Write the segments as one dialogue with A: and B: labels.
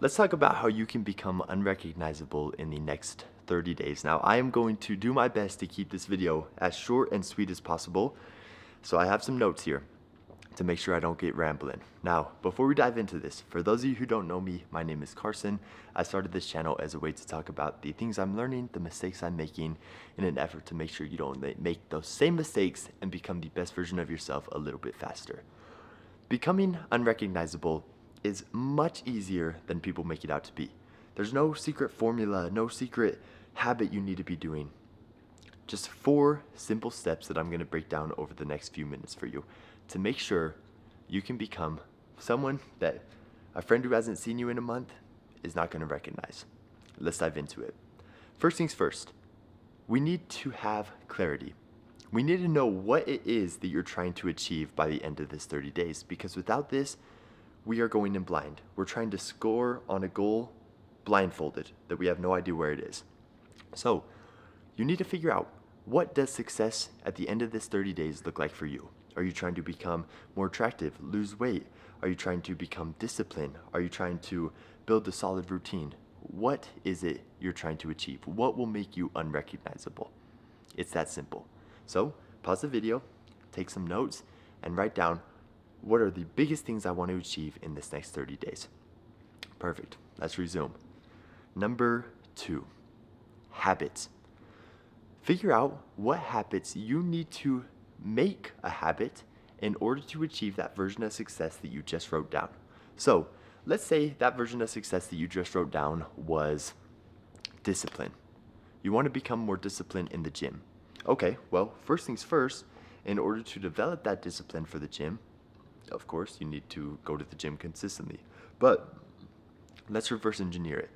A: let's talk about how you can become unrecognizable in the next 30 days. Now, I am going to do my best to keep this video as short and sweet as possible. So I have some notes here to make sure I don't get rambling. Now, before we dive into this, for those of you who don't know me, my name is Carson. I started this channel as a way to talk about the things I'm learning, the mistakes I'm making, in an effort to make sure you don't make those same mistakes and become the best version of yourself a little bit faster. Becoming unrecognizable is much easier than people make it out to be. There's no secret formula, no secret habit you need to be doing. Just 4 simple steps that I'm going to break down over the next few minutes for you to make sure you can become someone that a friend who hasn't seen you in a month is not going to recognize. Let's dive into it. First things first, we need to have clarity. We need to know what it is that you're trying to achieve by the end of this 30 days, because without this, we are going in blind. We're trying to score on a goal blindfolded that we have no idea where it is. So you need to figure out, what does success at the end of this 30 days look like for you? Are you trying to become more attractive, lose weight? Are you trying to become disciplined? Are you trying to build a solid routine? What is it you're trying to achieve? What will make you unrecognizable? It's that simple. So pause the video, take some notes, and write down, what are the biggest things I want to achieve in this next 30 days? Perfect. Let's resume. Number 2, habits. Figure out what habits you need to make a habit in order to achieve that version of success that you just wrote down. So let's say that version of success that you just wrote down was discipline. You want to become more disciplined in the gym. Okay, well, first things first, in order to develop that discipline for the gym, of course, you need to go to the gym consistently. But let's reverse engineer it.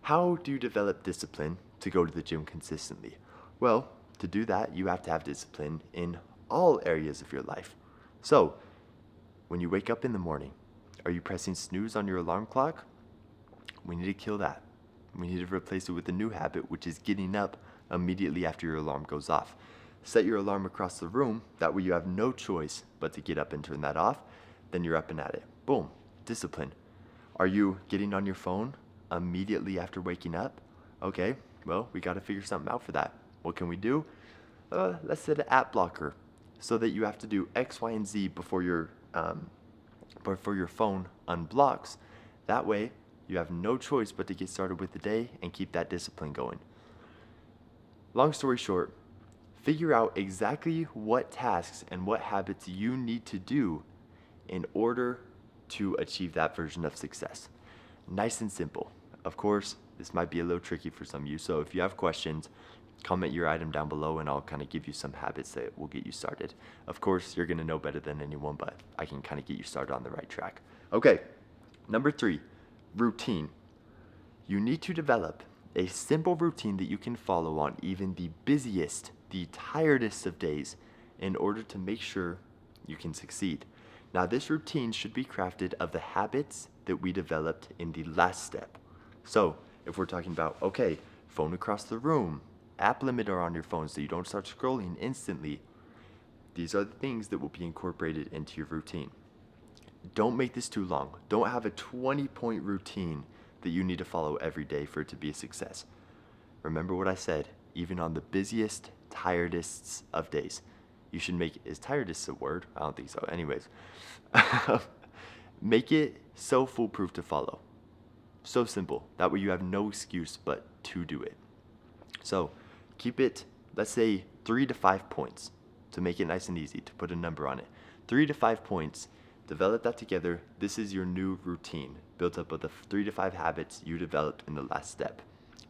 A: How do you develop discipline to go to the gym consistently? Well, to do that, you have to have discipline in all areas of your life. So, when you wake up in the morning, are you pressing snooze on your alarm clock? We need to kill that. We need to replace it with a new habit, which is getting up immediately after your alarm goes off. Set your alarm across the room, that way you have no choice but to get up and turn that off, then you're up and at it. Boom, discipline. Are you getting on your phone immediately after waking up? Okay, well, we got to figure something out for that. What can we do? Let's set an app blocker so that you have to do X, Y, and Z before your phone unblocks. That way, you have no choice but to get started with the day and keep that discipline going. Long story short, figure out exactly what tasks and what habits you need to do in order to achieve that version of success. Nice and simple. Of course, this might be a little tricky for some of you, so if you have questions, comment your item down below and I'll kind of give you some habits that will get you started. Of course, you're going to know better than anyone, but I can kind of get you started on the right track. Okay, number 3, routine. You need to develop a simple routine that you can follow on even the busiest, the tiredest of days in order to make sure you can succeed. Now, this routine should be crafted of the habits that we developed in the last step. So if we're talking about, okay, phone across the room, app limiter on your phone so you don't start scrolling instantly, these are the things that will be incorporated into your routine. Don't make this too long. Don't have a 20-point routine that you need to follow every day for it to be a success. Remember what I said, even on the busiest, tiredest of days. You should make, is tiredest a word? I don't think so. Anyways, make it so foolproof to follow. So simple. That way you have no excuse but to do it. So keep it, let's say 3 to 5 points to make it nice and easy, to put a number on it. 3 to 5 points. Develop that together. This is your new routine, built up of the 3 to 5 habits you developed in the last step.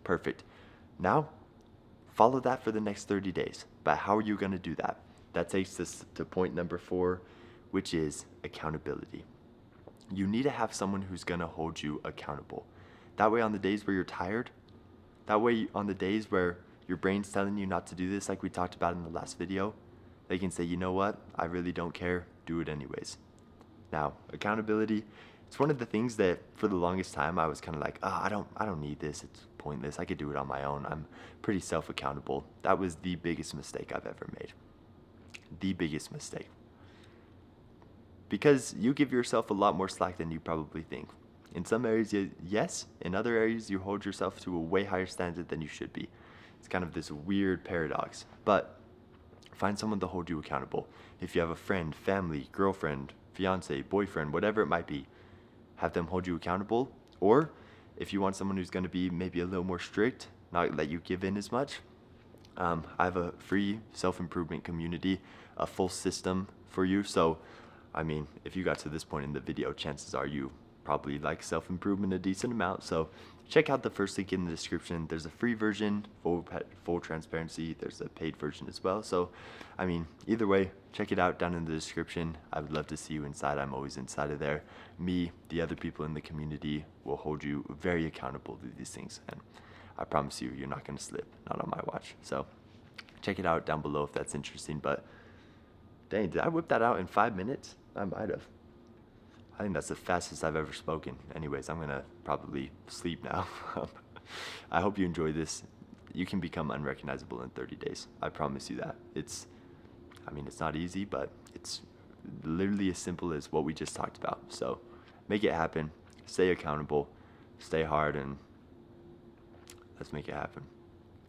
A: Perfect. Now, follow that for the next 30 days. But how are you going to do that? That takes us to point number 4, which is accountability. You need to have someone who's going to hold you accountable. That way on the days where you're tired, that way on the days where your brain's telling you not to do this, like we talked about in the last video, they can say, you know what, I really don't care, do it anyways. Now, accountability, it's one of the things that for the longest time I was kind of like, I don't need this, it's pointless, I could do it on my own, I'm pretty self-accountable. That was the biggest mistake I've ever made. The biggest mistake. Because you give yourself a lot more slack than you probably think. In some areas, yes. In other areas, you hold yourself to a way higher standard than you should be. It's kind of this weird paradox. But find someone to hold you accountable. If you have a friend, family, girlfriend, fiance, boyfriend, whatever it might be, have them hold you accountable. Or if you want someone who's going to be maybe a little more strict, not let you give in as much, I have a free self-improvement community, a full system for you. So, I mean, if you got to this point in the video, chances are you probably like self-improvement a decent amount. So check out the first link in the description. There's a free version, full transparency. There's a paid version as well. So, I mean, either way, check it out down in the description. I would love to see you inside. I'm always inside of there. Me, the other people in the community will hold you very accountable to these things. And I promise you, you're not going to slip, not on my watch. So check it out down below if that's interesting. But dang, did I whip that out in 5 minutes? I might have. I think that's the fastest I've ever spoken. Anyways, I'm going to probably sleep now. I hope you enjoy this. You can become unrecognizable in 30 days. I promise you that. It's not easy, but it's literally as simple as what we just talked about. So make it happen. Stay accountable. Stay hard, and let's make it happen.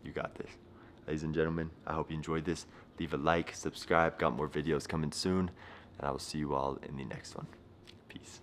A: You got this. Ladies and gentlemen, I hope you enjoyed this. Leave a like, subscribe. Got more videos coming soon, and I will see you all in the next one. Peace.